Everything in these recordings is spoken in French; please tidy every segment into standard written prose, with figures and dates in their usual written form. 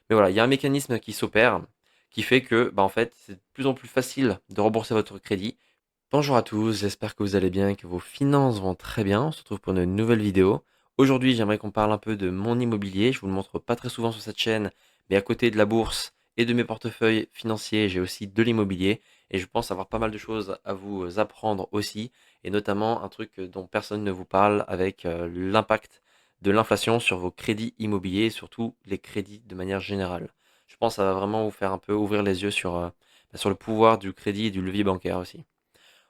Mais voilà, il y a un mécanisme qui s'opère, qui fait que, en fait, c'est de plus en plus facile de rembourser votre crédit. Bonjour à tous, j'espère que vous allez bien et que vos finances vont très bien. On se retrouve pour une nouvelle vidéo. Aujourd'hui, j'aimerais qu'on parle un peu de mon immobilier. Je vous le montre pas très souvent sur cette chaîne, mais à côté de la bourse et de mes portefeuilles financiers, j'ai aussi de l'immobilier et je pense avoir pas mal de choses à vous apprendre aussi, et notamment un truc dont personne ne vous parle avec l'impact de l'inflation sur vos crédits immobiliers, et surtout les crédits de manière générale. Je pense que ça va vraiment vous faire un peu ouvrir les yeux sur le pouvoir du crédit et du levier bancaire aussi.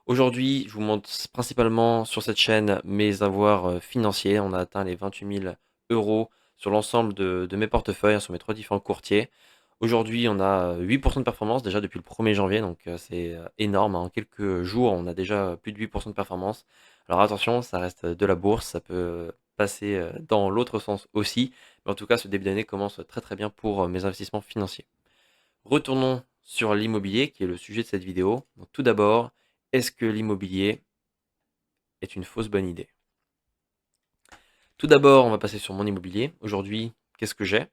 Aujourd'hui, je vous montre principalement sur cette chaîne mes avoirs financiers. On a atteint les 28 000 euros sur l'ensemble de mes portefeuilles, hein, sur mes trois différents courtiers. Aujourd'hui, on a 8% de performance déjà depuis le 1er janvier, donc c'est énorme, hein. En quelques jours, on a déjà plus de 8% de performance. Alors attention, ça reste de la bourse, ça peut passer dans l'autre sens aussi. Mais en tout cas, ce début d'année commence très très bien pour mes investissements financiers. Retournons sur l'immobilier, qui est le sujet de cette vidéo. Donc, tout d'abord, est-ce que l'immobilier est une fausse bonne idée? Tout d'abord, on va passer sur mon immobilier. Aujourd'hui, qu'est-ce que j'ai?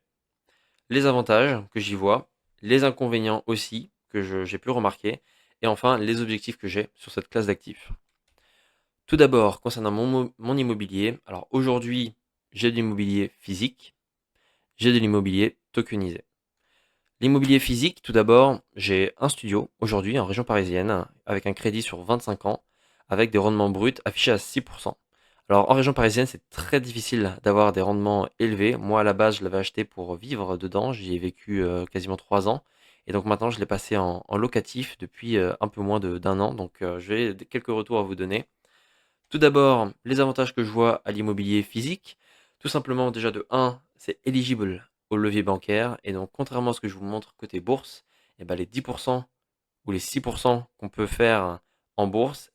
Les avantages que j'y vois, les inconvénients aussi que j'ai pu remarquer, et enfin les objectifs que j'ai sur cette classe d'actifs. Tout d'abord, concernant mon immobilier, alors aujourd'hui, j'ai de l'immobilier physique, j'ai de l'immobilier tokenisé. L'immobilier physique, tout d'abord, j'ai un studio aujourd'hui en région parisienne avec un crédit sur 25 ans avec des rendements bruts affichés à 6%. Alors en région parisienne, c'est très difficile d'avoir des rendements élevés. Moi, à la base, je l'avais acheté pour vivre dedans. J'y ai vécu quasiment 3 ans. Et donc maintenant, je l'ai passé en locatif depuis un peu moins d'un an. Donc j'ai quelques retours à vous donner. Tout d'abord, les avantages que je vois à l'immobilier physique, tout simplement déjà de un, c'est éligible au levier bancaire, et donc contrairement à ce que je vous montre côté bourse, les 10% ou les 6% qu'on peut faire en bourse,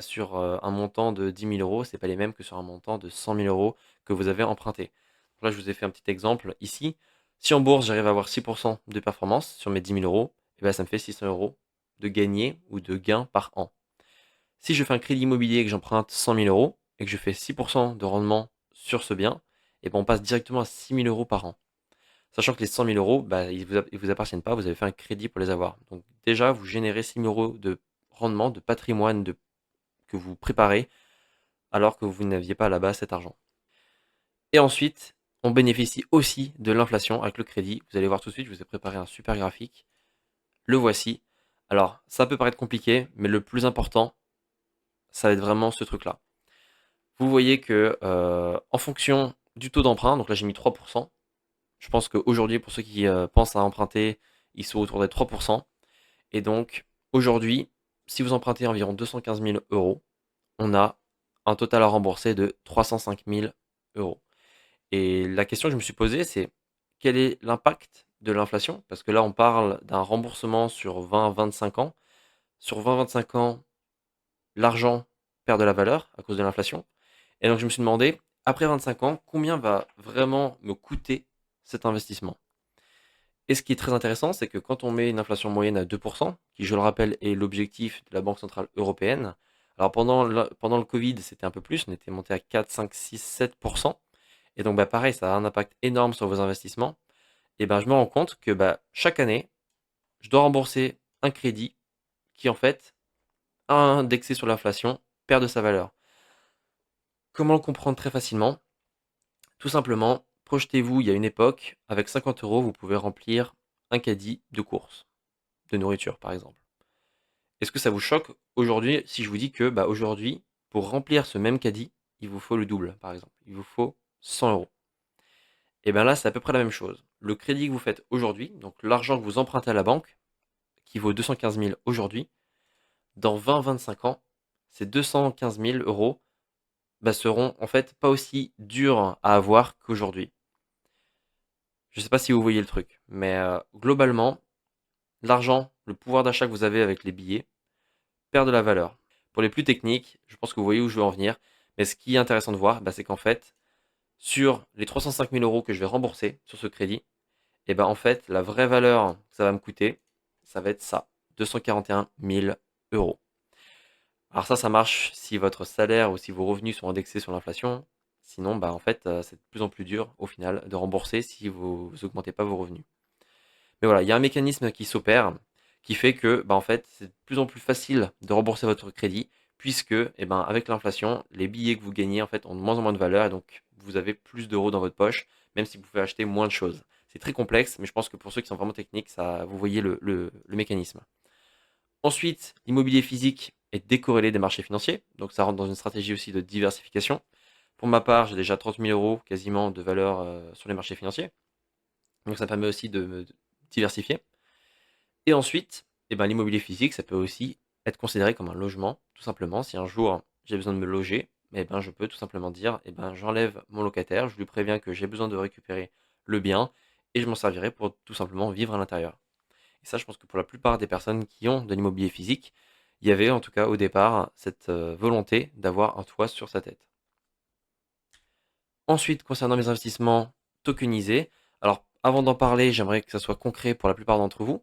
sur un montant de 10 000 euros, c'est pas les mêmes que sur un montant de 100 000 euros que vous avez emprunté. Donc là, je vous ai fait un petit exemple ici. Si en bourse, j'arrive à avoir 6% de performance sur mes 10 000 euros, ça me fait 600 euros de gagné ou de gain par an. Si je fais un crédit immobilier et que j'emprunte 100 000 euros et que je fais 6% de rendement sur ce bien, on passe directement à 6 000 euros par an. Sachant que les 100 000 euros, ils vous appartiennent pas, vous avez fait un crédit pour les avoir. Donc déjà, vous générez 6 000 euros de rendement, de patrimoine que vous préparez alors que vous n'aviez pas à la base cet argent. Et ensuite, on bénéficie aussi de l'inflation avec le crédit. Vous allez voir tout de suite, je vous ai préparé un super graphique. Le voici. Alors, ça peut paraître compliqué, mais le plus important, ça va être vraiment ce truc-là. Vous voyez que en fonction du taux d'emprunt, donc là j'ai mis 3%, je pense qu'aujourd'hui pour ceux qui pensent à emprunter, ils sont autour des 3%. Et donc aujourd'hui, si vous empruntez environ 215 000 euros, on a un total à rembourser de 305 000 euros. Et la question que je me suis posée, c'est quel est l'impact de l'inflation? Parce que là, on parle d'un remboursement sur 20-25 ans. Sur 20-25 ans, l'argent perd de la valeur à cause de l'inflation. Et donc je me suis demandé, après 25 ans, combien va vraiment me coûter cet investissement? Et ce qui est très intéressant, c'est que quand on met une inflation moyenne à 2%, qui je le rappelle est l'objectif de la Banque Centrale Européenne, alors pendant le Covid, c'était un peu plus, on était monté à 4, 5, 6, 7%. Et donc pareil, ça a un impact énorme sur vos investissements. Et je me rends compte que chaque année, je dois rembourser un crédit qui en fait, indexé sur l'inflation, perd de sa valeur. Comment le comprendre très facilement? Tout simplement, projetez-vous, il y a une époque, avec 50 euros, vous pouvez remplir un caddie de courses, de nourriture par exemple. Est-ce que ça vous choque aujourd'hui si je vous dis que aujourd'hui, pour remplir ce même caddie, il vous faut le double par exemple, il vous faut 100 euros. Et bien là, c'est à peu près la même chose. Le crédit que vous faites aujourd'hui, donc l'argent que vous empruntez à la banque, qui vaut 215 000 aujourd'hui, dans 20-25 ans, ces 215 000 euros seront en fait pas aussi durs à avoir qu'aujourd'hui. Je ne sais pas si vous voyez le truc, mais globalement, l'argent, le pouvoir d'achat que vous avez avec les billets, perd de la valeur. Pour les plus techniques, je pense que vous voyez où je veux en venir, mais ce qui est intéressant de voir, c'est qu'en fait, sur les 305 000 euros que je vais rembourser sur ce crédit, en fait, la vraie valeur que ça va me coûter, ça va être ça, 241 000 euros. Alors ça marche si votre salaire ou si vos revenus sont indexés sur l'inflation. Sinon, en fait, c'est de plus en plus dur au final de rembourser si vous n'augmentez pas vos revenus. Mais voilà, il y a un mécanisme qui s'opère, qui fait que, bah, en fait, c'est de plus en plus facile de rembourser votre crédit, puisque, eh ben, avec l'inflation, les billets que vous gagnez, en fait, ont de moins en moins de valeur, et donc vous avez plus d'euros dans votre poche, même si vous pouvez acheter moins de choses. C'est très complexe, mais je pense que pour ceux qui sont vraiment techniques, ça, vous voyez le mécanisme. Ensuite, l'immobilier physique est décorrélé des marchés financiers, donc ça rentre dans une stratégie aussi de diversification. Pour ma part, j'ai déjà 30 000 euros quasiment de valeur sur les marchés financiers, donc ça permet aussi de me diversifier. Et ensuite, eh ben, l'immobilier physique, ça peut aussi être considéré comme un logement, tout simplement. Si un jour j'ai besoin de me loger, eh ben, je peux tout simplement dire, eh ben, j'enlève mon locataire, je lui préviens que j'ai besoin de récupérer le bien et je m'en servirai pour tout simplement vivre à l'intérieur. Et ça, je pense que pour la plupart des personnes qui ont de l'immobilier physique, il y avait en tout cas au départ cette volonté d'avoir un toit sur sa tête. Ensuite, concernant mes investissements tokenisés, alors avant d'en parler, j'aimerais que ça soit concret pour la plupart d'entre vous.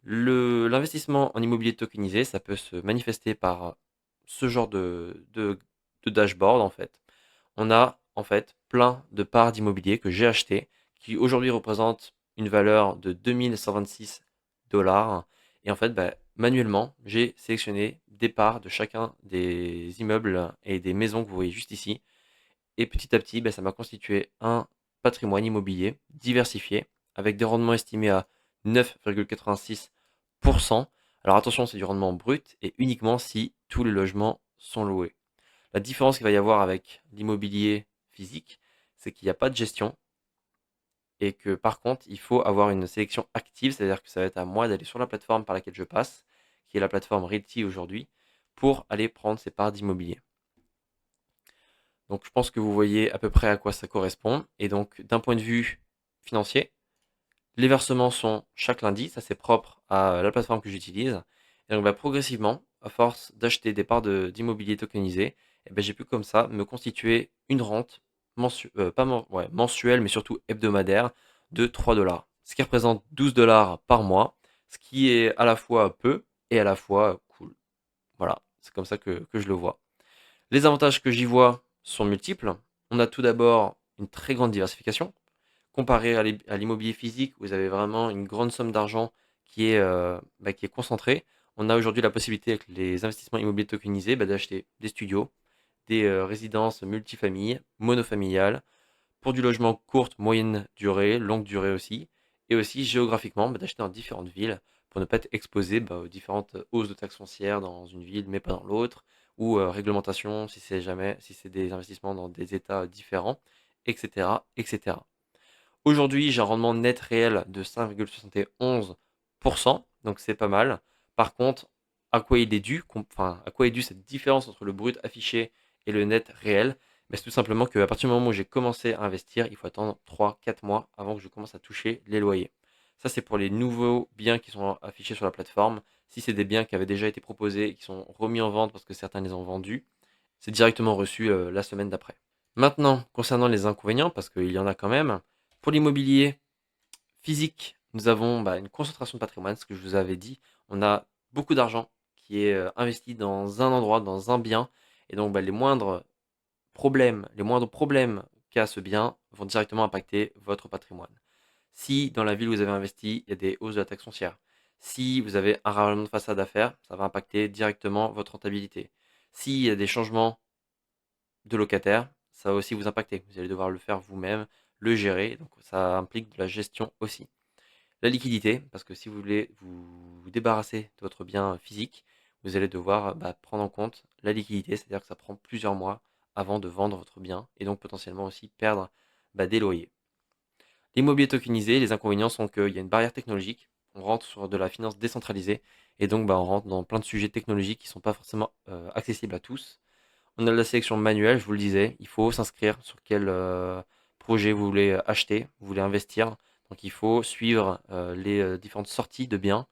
L'investissement en immobilier tokenisé, ça peut se manifester par ce genre de dashboard en fait. On a en fait plein de parts d'immobilier que j'ai achetées qui aujourd'hui représentent une valeur de 2126 dollars. Et en fait, bah, manuellement, j'ai sélectionné des parts de chacun des immeubles et des maisons que vous voyez juste ici. Et petit à petit, bah, ça m'a constitué un patrimoine immobilier diversifié avec des rendements estimés à 9,86%. Alors attention, c'est du rendement brut et uniquement si tous les logements sont loués. La différence qu'il va y avoir avec l'immobilier physique, c'est qu'il n'y a pas de gestion et que par contre, il faut avoir une sélection active, c'est-à-dire que ça va être à moi d'aller sur la plateforme par laquelle je passe, qui est la plateforme Realty aujourd'hui, pour aller prendre ces parts d'immobilier. Donc je pense que vous voyez à peu près à quoi ça correspond. Et donc d'un point de vue financier, les versements sont chaque lundi, ça c'est propre à la plateforme que j'utilise. Et donc bah, progressivement, à force d'acheter des parts d'immobilier tokenisé, eh ben, j'ai pu comme ça me constituer une rente pas ouais, mensuelle, mais surtout hebdomadaire de 3 dollars. Ce qui représente 12 dollars par mois, ce qui est à la fois peu et à la fois cool. Voilà, c'est comme ça que je le vois. Les avantages que j'y vois sont multiples. On a tout d'abord une très grande diversification. Comparé à l'immobilier physique, vous avez vraiment une grande somme d'argent qui est concentrée. On a aujourd'hui la possibilité avec les investissements immobiliers tokenisés d'acheter des studios, des résidences multifamilles, monofamiliales, pour du logement courte, moyenne durée, longue durée aussi, et aussi géographiquement d'acheter dans différentes villes pour ne pas être exposé aux différentes hausses de taxes foncières dans une ville mais pas dans l'autre, ou réglementation si c'est des investissements dans des états différents, etc., etc. Aujourd'hui, j'ai un rendement net réel de 5,71%, donc c'est pas mal. Par contre, à quoi il est dû, à quoi est due cette différence entre le brut affiché et le net réel? Ben, c'est tout simplement qu'à partir du moment où j'ai commencé à investir, il faut attendre 3, 4 mois avant que je commence à toucher les loyers. Ça, c'est pour les nouveaux biens qui sont affichés sur la plateforme. Si c'est des biens qui avaient déjà été proposés et qui sont remis en vente parce que certains les ont vendus, c'est directement reçu la semaine d'après. Maintenant, concernant les inconvénients, parce qu'il y en a quand même, pour l'immobilier physique, nous avons une concentration de patrimoine, ce que je vous avais dit. On a beaucoup d'argent qui est investi dans un endroit, dans un bien, et donc les moindres problèmes qu'a ce bien vont directement impacter votre patrimoine. Si dans la ville où vous avez investi, il y a des hausses de la taxe foncière, si vous avez un ravalement de façade à faire, ça va impacter directement votre rentabilité. S'il y a des changements de locataires, ça va aussi vous impacter. Vous allez devoir le faire vous-même, le gérer, donc ça implique de la gestion aussi. La liquidité, parce que si vous voulez vous débarrasser de votre bien physique, vous allez devoir prendre en compte la liquidité, c'est-à-dire que ça prend plusieurs mois avant de vendre votre bien et donc potentiellement aussi perdre des loyers. L'immobilier tokenisé, les inconvénients sont qu'il y a une barrière technologique, on rentre sur de la finance décentralisée et donc on rentre dans plein de sujets technologiques qui ne sont pas forcément accessibles à tous. On a de la sélection manuelle, je vous le disais, il faut s'inscrire sur quel projet vous voulez acheter, vous voulez investir. Donc il faut suivre les différentes sorties de biens.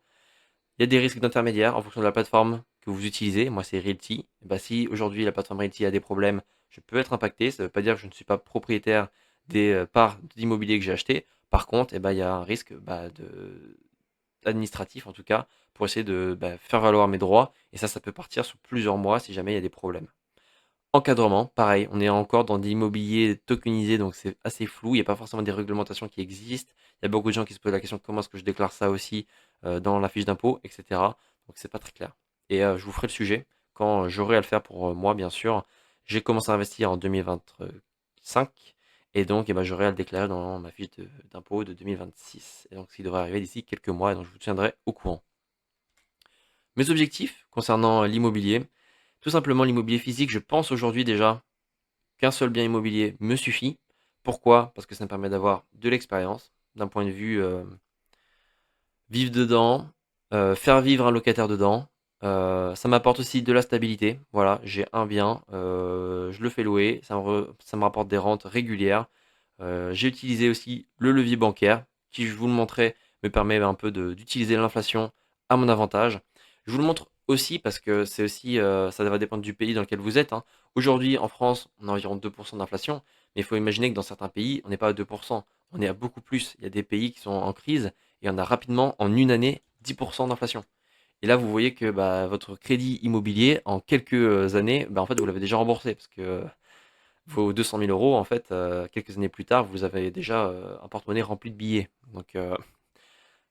Il y a des risques d'intermédiaire en fonction de la plateforme que vous utilisez. Moi, c'est Realty. Et si aujourd'hui la plateforme Realty a des problèmes, je peux être impacté. Ça ne veut pas dire que je ne suis pas propriétaire des parts d'immobilier que j'ai acheté. Par contre, il y a un risque administratif en tout cas pour essayer de faire valoir mes droits. Et ça peut partir sur plusieurs mois si jamais il y a des problèmes. Encadrement, pareil, on est encore dans de l'immobilier tokenisé, donc c'est assez flou. Il n'y a pas forcément des réglementations qui existent. Il y a beaucoup de gens qui se posent la question comment est-ce que je déclare ça aussi dans la fiche d'impôt, etc. Donc c'est pas très clair. Et je vous ferai le sujet quand j'aurai à le faire pour moi, bien sûr. J'ai commencé à investir en 2025 et donc eh ben, j'aurai à le déclarer dans ma fiche d'impôt de 2026. Et donc, ce qui devrait arriver d'ici quelques mois, et donc je vous tiendrai au courant. Mes objectifs concernant l'immobilier, tout simplement l'immobilier physique, je pense aujourd'hui déjà qu'un seul bien immobilier me suffit. Pourquoi? Parce que ça me permet d'avoir de l'expérience, d'un point de vue vivre dedans, faire vivre un locataire dedans. Ça m'apporte aussi de la stabilité. Voilà, j'ai un bien, je le fais louer, ça me rapporte des rentes régulières. J'ai utilisé aussi le levier bancaire, qui, je vous le montrais, me permet un peu d'utiliser l'inflation à mon avantage. Je vous le montre aussi parce que c'est aussi, ça va dépendre du pays dans lequel vous êtes, hein. Aujourd'hui, en France, on a environ 2% d'inflation, mais il faut imaginer que dans certains pays, on n'est pas à 2%, on est à beaucoup plus. Il y a des pays qui sont en crise et on a rapidement, en une année, 10% d'inflation. Et là, vous voyez que bah, votre crédit immobilier, en quelques années, bah, en fait, vous l'avez déjà remboursé parce que vos 200 000 euros, en fait, quelques années plus tard, vous avez déjà un porte-monnaie rempli de billets. Donc,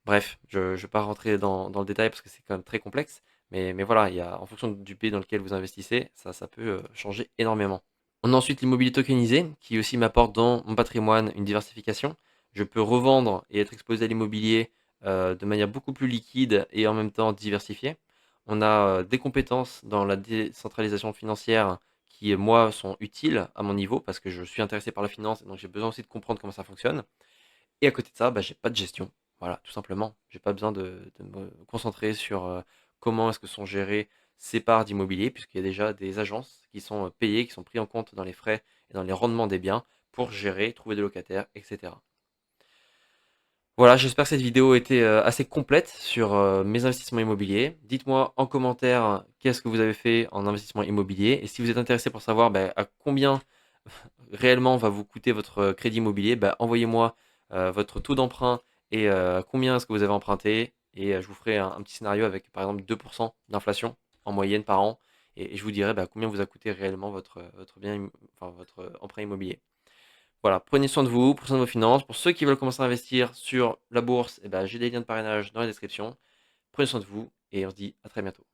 bref, je ne vais pas rentrer dans le détail parce que c'est quand même très complexe. Mais voilà, en fonction du pays dans lequel vous investissez, ça peut changer énormément. On a ensuite l'immobilier tokenisé qui aussi m'apporte dans mon patrimoine une diversification. Je peux revendre et être exposé à l'immobilier de manière beaucoup plus liquide et en même temps diversifiée. On a des compétences dans la décentralisation financière qui, moi, sont utiles à mon niveau parce que je suis intéressé par la finance et donc j'ai besoin aussi de comprendre comment ça fonctionne. Et à côté de ça, bah, j'ai pas de gestion. Voilà, tout simplement. J'ai pas besoin de me concentrer sur comment est-ce que sont gérées ces parts d'immobilier, puisqu'il y a déjà des agences qui sont payées, qui sont prises en compte dans les frais et dans les rendements des biens pour gérer, trouver des locataires, etc. Voilà, j'espère que cette vidéo était assez complète sur mes investissements immobiliers. Dites-moi en commentaire qu'est-ce que vous avez fait en investissement immobilier et si vous êtes intéressé pour savoir bah, à combien réellement va vous coûter votre crédit immobilier, bah, envoyez-moi votre taux d'emprunt et combien est-ce que vous avez emprunté et je vous ferai un petit scénario avec par exemple 2% d'inflation en moyenne par an et je vous dirai bah, combien vous a coûté réellement votre bien, enfin, votre emprunt immobilier. Voilà, prenez soin de vous, prenez soin de vos finances. Pour ceux qui veulent commencer à investir sur la bourse, eh ben, j'ai des liens de parrainage dans la description. Prenez soin de vous et on se dit à très bientôt.